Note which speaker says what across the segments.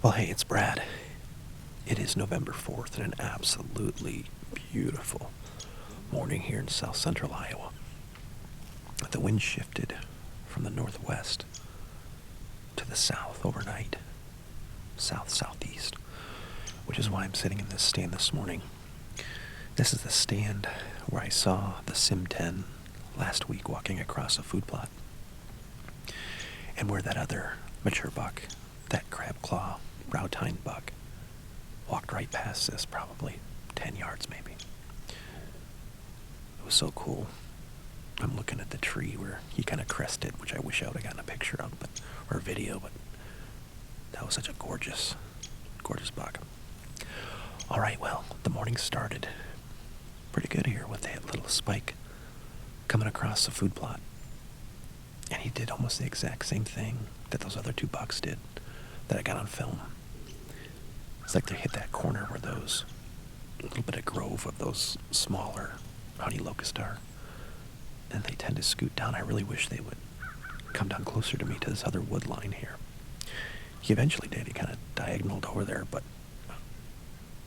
Speaker 1: Well, hey, it's Brad. It is November 4th and an absolutely beautiful morning here in south central Iowa. The wind shifted from the northwest to the south overnight, south-southeast, which is why I'm sitting in this stand this morning. This is the stand where I saw the Sim 10 last week walking across a food plot, and where that other mature buck, that crab claw brow tine buck, walked right past this, probably 10 yards maybe. It was so cool. I'm looking at the tree where he kind of crested, which I wish I would have gotten a picture of, or a video, but that was such a gorgeous, gorgeous buck. All right, well, the morning started pretty good here with that little spike coming across the food plot. And he did almost the exact same thing that those other two bucks did that I got on film. It's like they hit that corner where those little bit of grove of those smaller honey locust are, and they tend to scoot down. I really wish they would come down closer to me to this other wood line here. He eventually did. He kind of diagonaled over there, but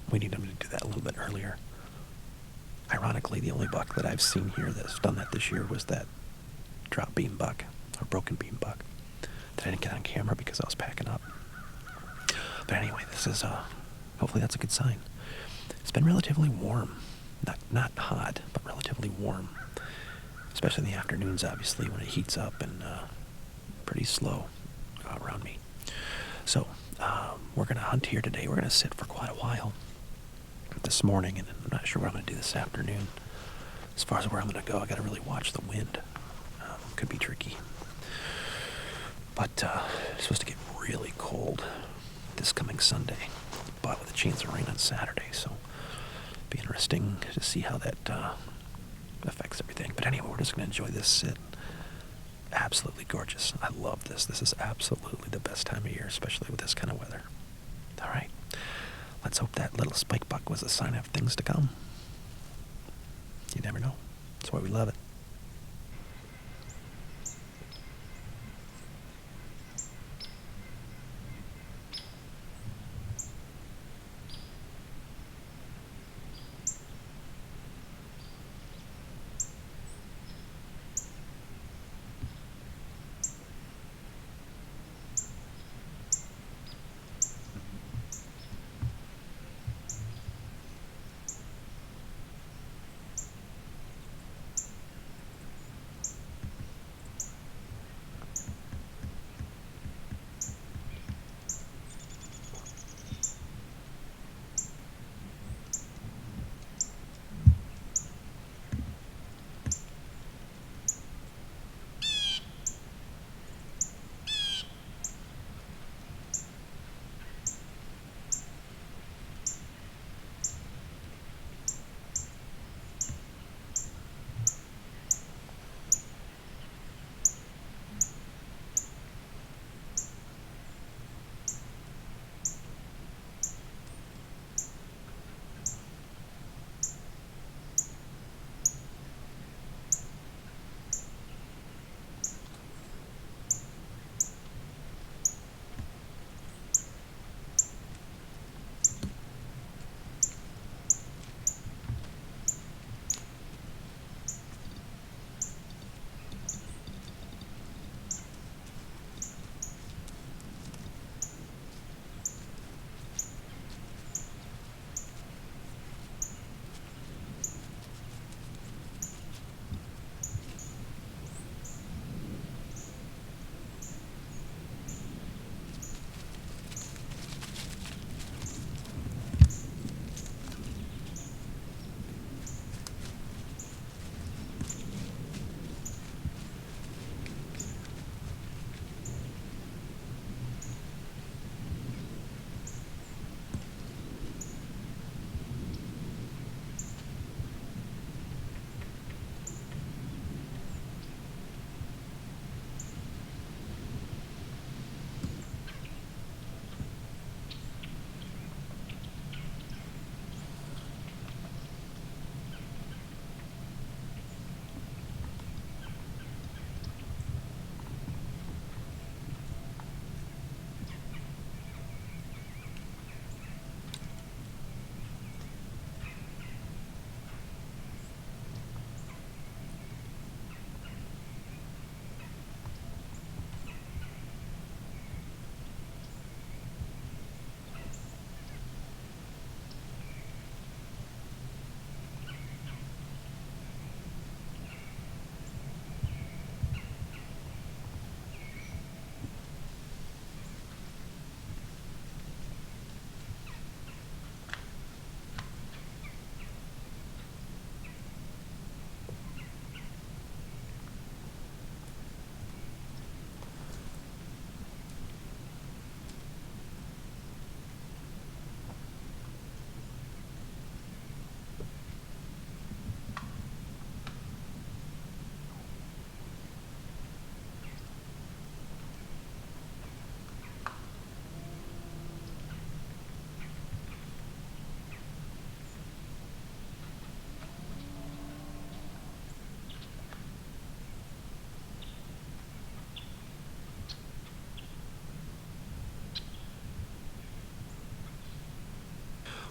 Speaker 1: we need him to do that a little bit earlier. Ironically, the only buck that I've seen here that's done that this year was that drop beam buck, or broken beam buck, that I didn't get on camera because I was packing up. But anyway, this is, hopefully that's a good sign. It's been relatively warm. Not hot, but relatively warm. Especially in the afternoons, obviously, when it heats up and pretty slow around me. So, we're going to hunt here today. We're going to sit for quite a while this morning, and I'm not sure what I'm going to do this afternoon. As far as where I'm going to go, I got to really watch the wind. Could be tricky. But it's supposed to get really cold this coming Sunday, but with a chance of rain on Saturday, so it'll be interesting to see how that affects everything. But anyway, we're just going to enjoy this sit. Absolutely gorgeous. I love this. This is absolutely the best time of year, especially with this kind of weather. All right. Let's hope that little spike buck was a sign of things to come. You never know. That's why we love it.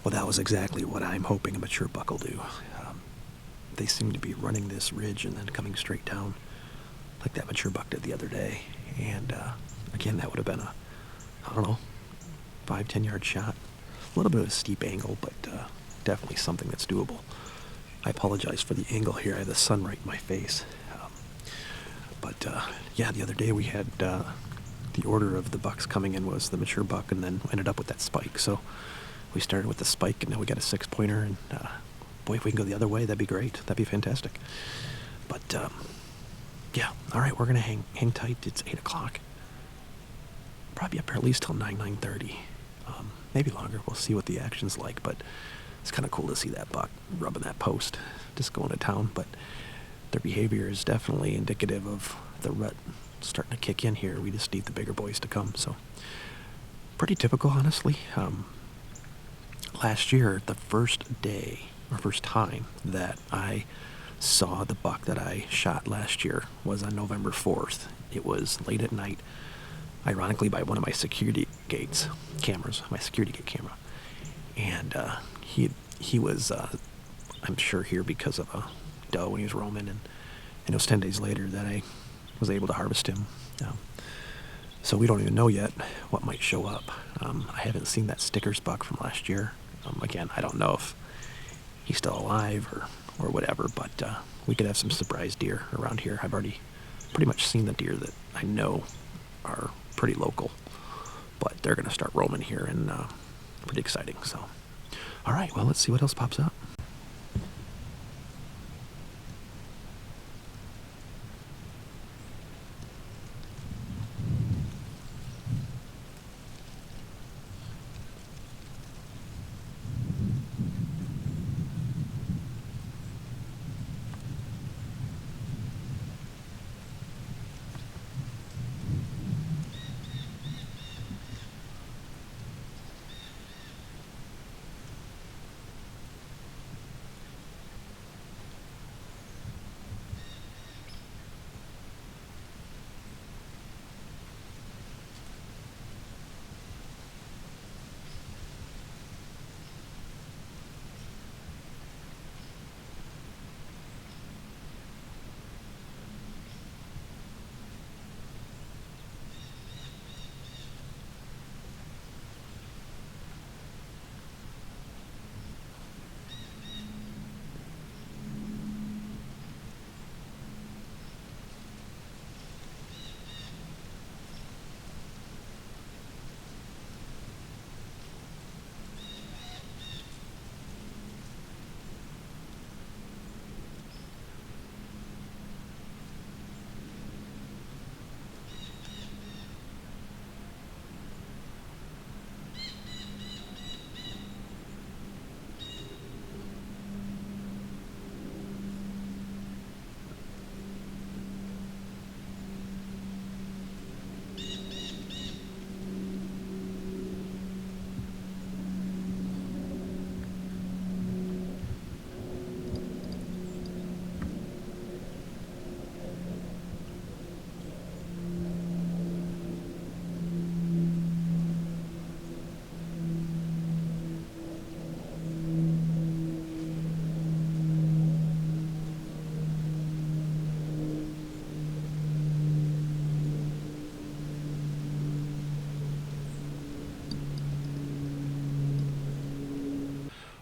Speaker 1: Well, that was exactly what I'm hoping a mature buck will do. They seem to be running this ridge and then coming straight down like that mature buck did the other day. And again, that would have been a, I don't know, 5-10 yard shot. A little bit of a steep angle, but definitely something that's doable. I apologize for the angle here. I have the sun right in my face. But yeah, the other day we had the order of the bucks coming in was the mature buck and then ended up with that spike. So we started with the spike and now we got a 6-pointer. And boy, if we can go the other way, that'd be great. That'd be fantastic. But yeah, all right, we're going to hang tight. It's 8 o'clock. Probably up here at least till 9:30. Maybe longer. We'll see what the action's like. But it's kind of cool to see that buck rubbing that post, just going to town. But their behavior is definitely indicative of the rut starting to kick in here. We just need the bigger boys to come. So pretty typical, honestly. Last year, the first time that I saw the buck that I shot last year was on November 4th. It was late at night, ironically by one of my security gate camera. And he was, I'm sure, here because of a doe when he was roaming, and it was 10 days later that I was able to harvest him. So we don't even know yet what might show up. I haven't seen that Stickers buck from last year. Again, I don't know if he's still alive or whatever, but we could have some surprise deer around here. I've already pretty much seen the deer that I know are pretty local, but they're going to start roaming here, and pretty exciting. So, all right, well, let's see what else pops up.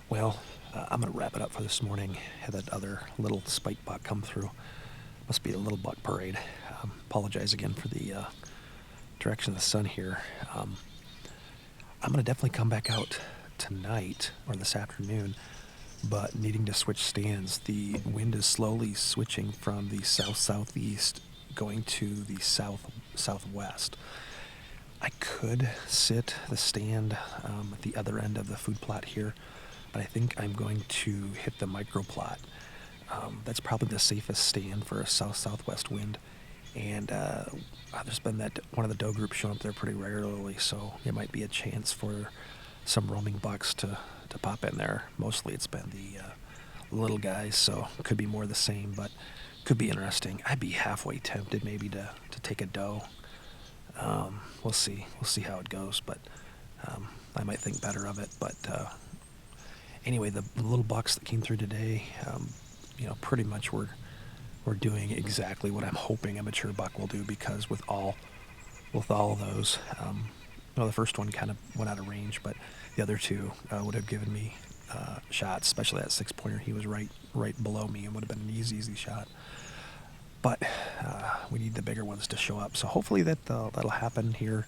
Speaker 1: Well, I'm going to wrap it up for this morning. Had that other little spike buck come through. Must be a little buck parade. Apologize again for the direction of the sun here. I'm going to definitely come back out tonight or this afternoon, but needing to switch stands. The wind is slowly switching from the south-southeast going to the south-southwest. I could sit the stand at the other end of the food plot here, but I think I'm going to hit the micro plot. That's probably the safest stand for a south-southwest wind. And there's been one of the doe groups showing up there pretty regularly, so it might be a chance for some roaming bucks to pop in there. Mostly it's been the little guys, so it could be more of the same, but could be interesting. I'd be halfway tempted maybe to take a doe. We'll see how it goes, but I might think better of it. But Anyway, the little bucks that came through today, pretty much were doing exactly what I'm hoping a mature buck will do, because with all of those, the first one kind of went out of range, but the other two would have given me shots, especially that 6-pointer. He was right below me and would have been an easy shot. But we need the bigger ones to show up, so hopefully that'll happen here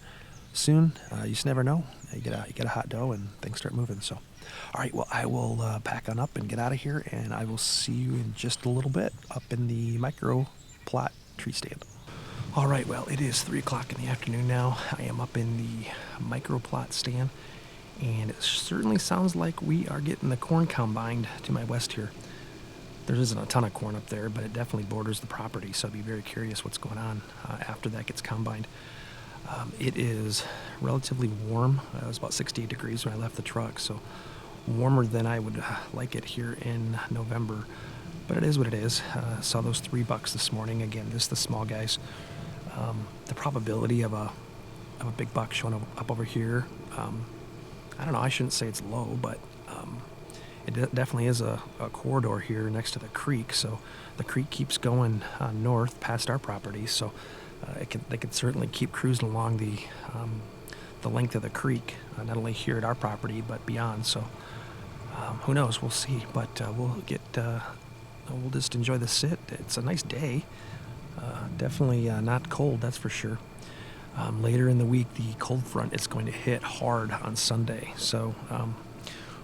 Speaker 1: soon. You just never know. You get a hot doe and things start moving. So, all right. Well, I will pack on up and get out of here, and I will see you in just a little bit up in the micro plot tree stand. All right. Well, it is 3 o'clock in the afternoon now. I am up in the micro plot stand, and it certainly sounds like we are getting the corn combined to my west here. There isn't a ton of corn up there, but it definitely borders the property, so I'd be very curious what's going on after that gets combined. It is relatively warm. It was about 68 degrees when I left the truck, so warmer than I would like it here in November. But it is what it is. Saw those 3 bucks this morning. Again, this is the small guys. The probability of a big buck showing up over here, I don't know, I shouldn't say it's low, but it definitely is a corridor here next to the creek. So the creek keeps going north past our property, so they could certainly keep cruising along the length of the creek, not only here at our property but beyond. So who knows? We'll see. But we'll just enjoy the sit. It's a nice day. Definitely not cold, that's for sure. Later in the week, the cold front is going to hit hard on Sunday. So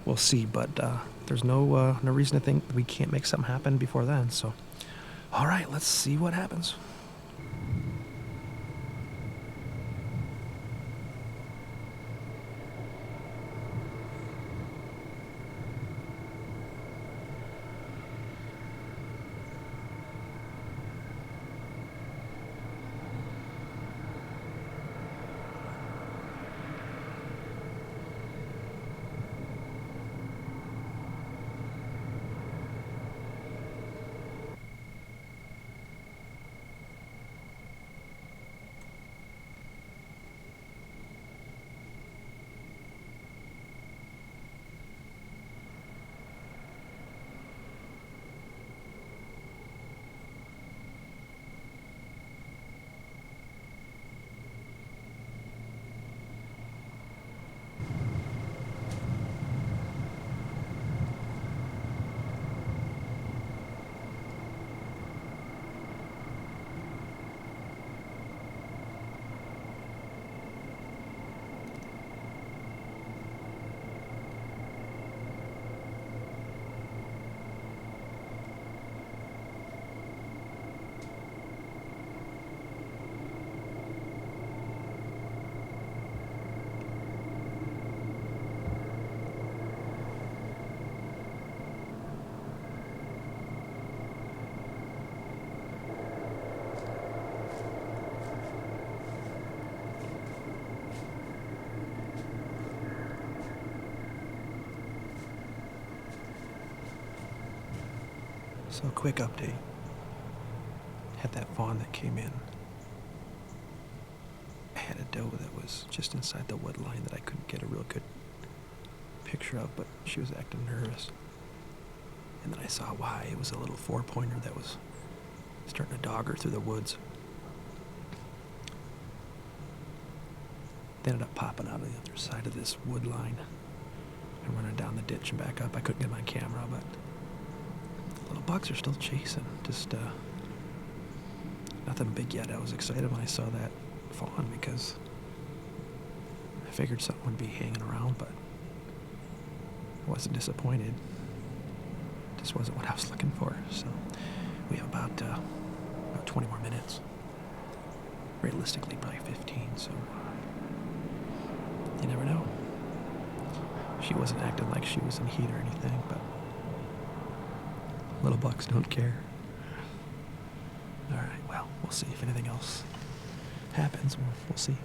Speaker 1: we'll see. But there's no reason to think we can't make something happen before then. So all right, let's see what happens. So quick update. Had that fawn that came in. I had a doe that was just inside the wood line that I couldn't get a real good picture of, but she was acting nervous. And then I saw why. It was a little 4-pointer that was starting to dog her through the woods. They ended up popping out of the other side of this wood line and running down the ditch and back up. I couldn't get my camera, but the little bucks are still chasing. Just nothing big yet. I was excited when I saw that fawn because I figured something would be hanging around, but I wasn't disappointed. Just wasn't what I was looking for. So we have about 20 more minutes. Realistically, probably 15. So you never know. She wasn't acting like she was in heat or anything, but little bucks don't care. All right, well, we'll see if anything else happens. We'll see.